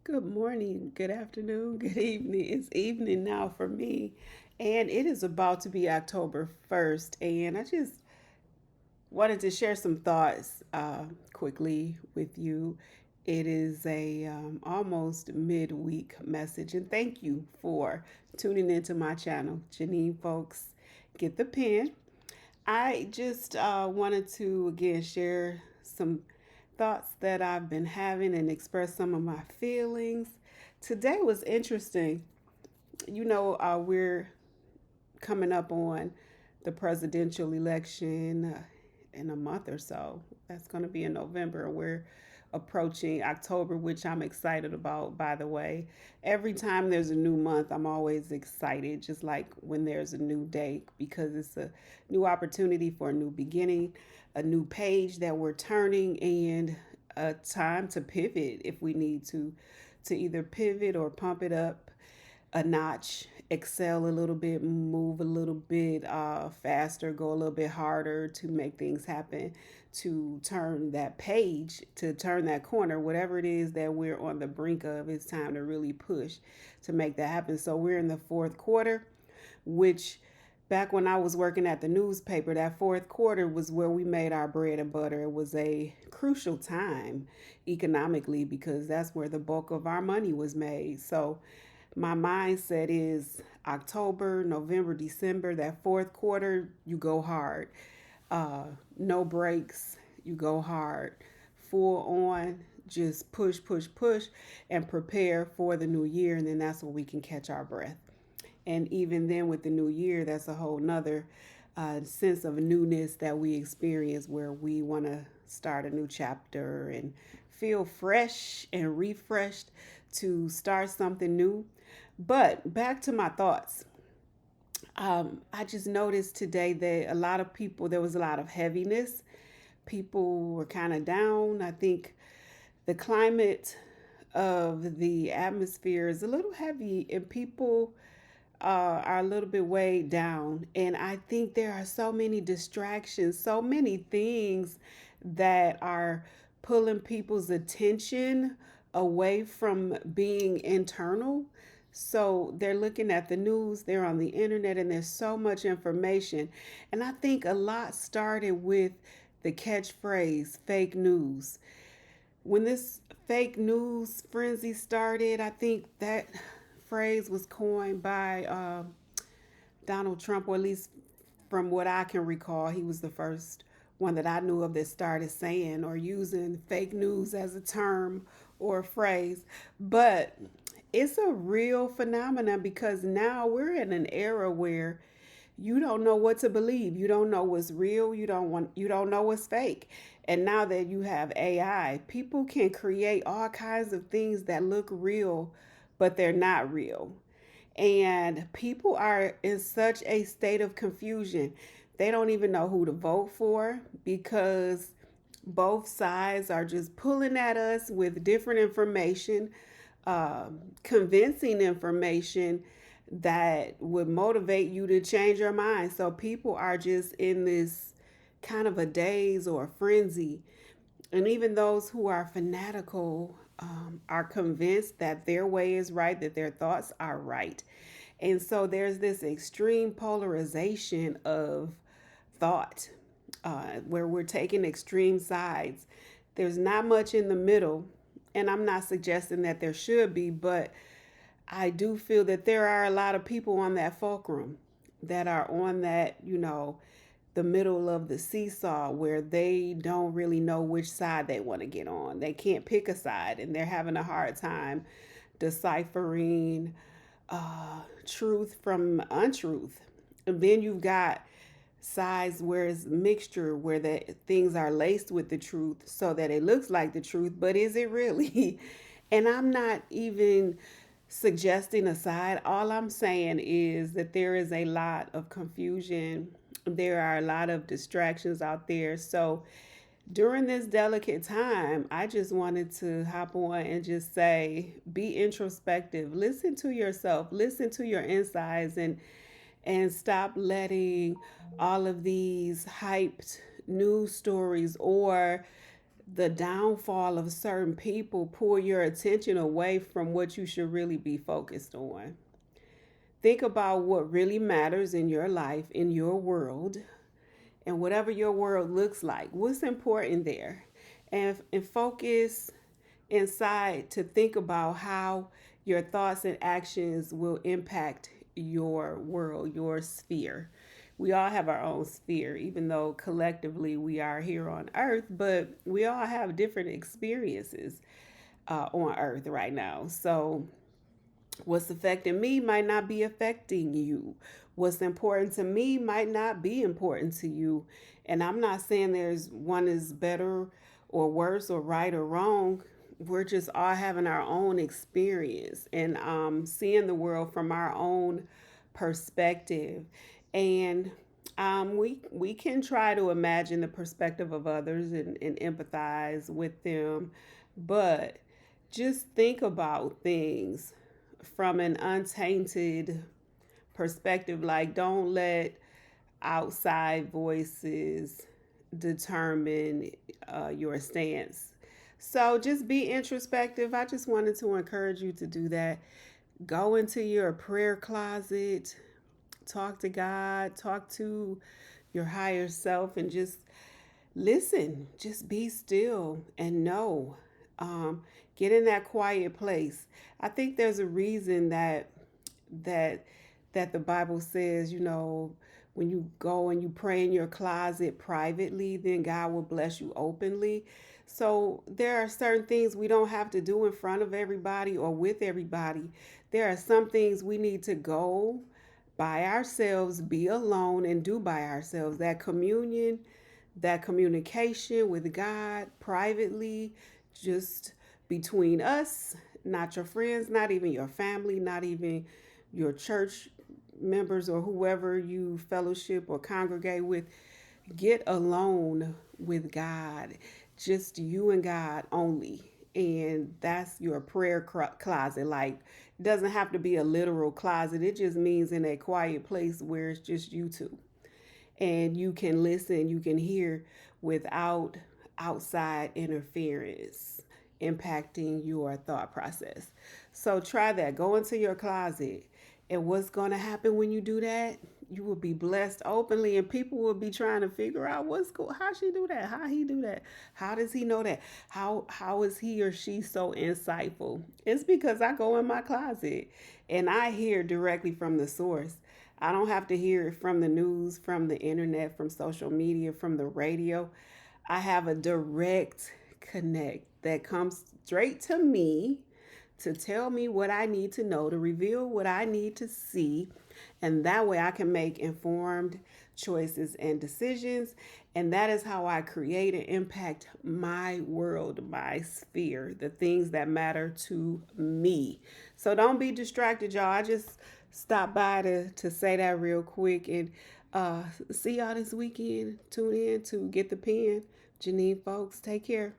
Good morning, good afternoon, good evening. It's evening now for me, and it is about to be October 1st. And I just wanted to share some thoughts quickly with you. It is a almost midweek message, and thank you for tuning into my channel. Janine, folks, get the pen. I just wanted to again share some thoughts that I've been having and express some of my feelings. Today was interesting. We're coming up on the presidential election in a month or so. That's going to be in November. We're approaching October, which I'm excited about, by the way. Every time there's a new month, I'm always excited, just like when there's a new day, because it's a new opportunity for a new beginning, a new page that we're turning, and a time to pivot if we need to either pivot or pump it up a notch, excel a little bit, move a little bit faster, go a little bit harder to make things happen, to turn that page, to turn that corner, whatever it is that we're on the brink of, it's time to really push to make that happen. So we're in the fourth quarter, which back when I was working at the newspaper, that fourth quarter was where we made our bread and butter. It was a crucial time economically because that's where the bulk of our money was made. So my mindset is October, November, December, that fourth quarter, you go hard. No breaks, you go hard. Full on, just push, push, push, and prepare for the new year. And then that's when we can catch our breath. And even then, with the new year, that's a whole nother sense of newness that we experience where we want to start a new chapter and feel fresh and refreshed to start something new. But back to my thoughts. I just noticed today that a lot of people, there was a lot of heaviness. People were kind of down. I think the climate of the atmosphere is a little heavy and people are a little bit weighed down. And I think there are so many distractions, so many things that are pulling people's attention away from being internal. So they're looking at the news, they're on the internet, and there's so much information. And I think a lot started with the catchphrase fake news. When this fake news frenzy started, I think that phrase was coined by Donald Trump, or at least from what I can recall, he was the first one that I knew of that started saying or using fake news as a term or a phrase. But it's a real phenomenon because now we're in an era where you don't know what to believe. You don't know what's real. You don't know what's fake. And now that you have AI, people can create all kinds of things that look real, but they're not real. And people are in such a state of confusion. They don't even know who to vote for because both sides are just pulling at us with different information, convincing information that would motivate you to change your mind. So people are just in this kind of a daze or a frenzy. And even those who are fanatical are convinced that their way is right, that their thoughts are right. And so there's this extreme polarization of thought where we're taking extreme sides. There's not much in the middle. And I'm not suggesting that there should be, but I do feel that there are a lot of people on that fulcrum that are on that, the middle of the seesaw where they don't really know which side they want to get on. They can't pick a side and they're having a hard time deciphering truth from untruth. And then you've got sides where it's mixture, where the things are laced with the truth so that it looks like the truth, but is it really? And I'm not even suggesting a side. All I'm saying is that there is a lot of confusion. There are a lot of distractions out there. So during this delicate time, I just wanted to hop on and just say, be introspective, listen to yourself, listen to your insides, and stop letting all of these hyped news stories or the downfall of certain people pull your attention away from what you should really be focused on. Think about what really matters in your life, in your world, and whatever your world looks like. What's important there? And focus inside to think about how your thoughts and actions will impact your world, your sphere. We all have our own sphere, even though collectively we are here on earth, but we all have different experiences on earth right now. So what's affecting me might not be affecting you. What's important to me might not be important to you. And I'm not saying there's one is better or worse or right or wrong. We're just all having our own experience and seeing the world from our own perspective. And we can try to imagine the perspective of others and empathize with them, but just think about things from an untainted perspective. Like, don't let outside voices determine your stance. So just be introspective. I just wanted to encourage you to do that. Go into your prayer closet, talk to God, talk to your higher self, and just listen. Just be still and know. Um, get in that quiet place. I think there's a reason that that the Bible says, when you go and you pray in your closet privately, then God will bless you openly. So there are certain things we don't have to do in front of everybody or with everybody. There are some things we need to go by ourselves, be alone, and do by ourselves. That communion, that communication with God privately, just between us, not your friends, not even your family, not even your church members or whoever you fellowship or congregate with. Get alone with God, just you and God only. And that's your prayer closet. Like, it doesn't have to be a literal closet, it just means in a quiet place where it's just you two. And you can listen, you can hear without outside interference impacting your thought process. So try that. Go into your closet. And what's going to happen when you do that? You will be blessed openly, and people will be trying to figure out what's cool. How she do that? How he do that? How does he know that? How is he or she so insightful? It's because I go in my closet and I hear directly from the source. I don't have to hear it from the news, from the internet, from social media, from the radio. I have a direct connect that comes straight to me to tell me what I need to know, to reveal what I need to see. And that way I can make informed choices and decisions. And that is how I create and impact my world, my sphere, the things that matter to me. So don't be distracted, y'all. I just stopped by to say that real quick. And see y'all this weekend. Tune in to Get the Pen. Janine, folks, take care.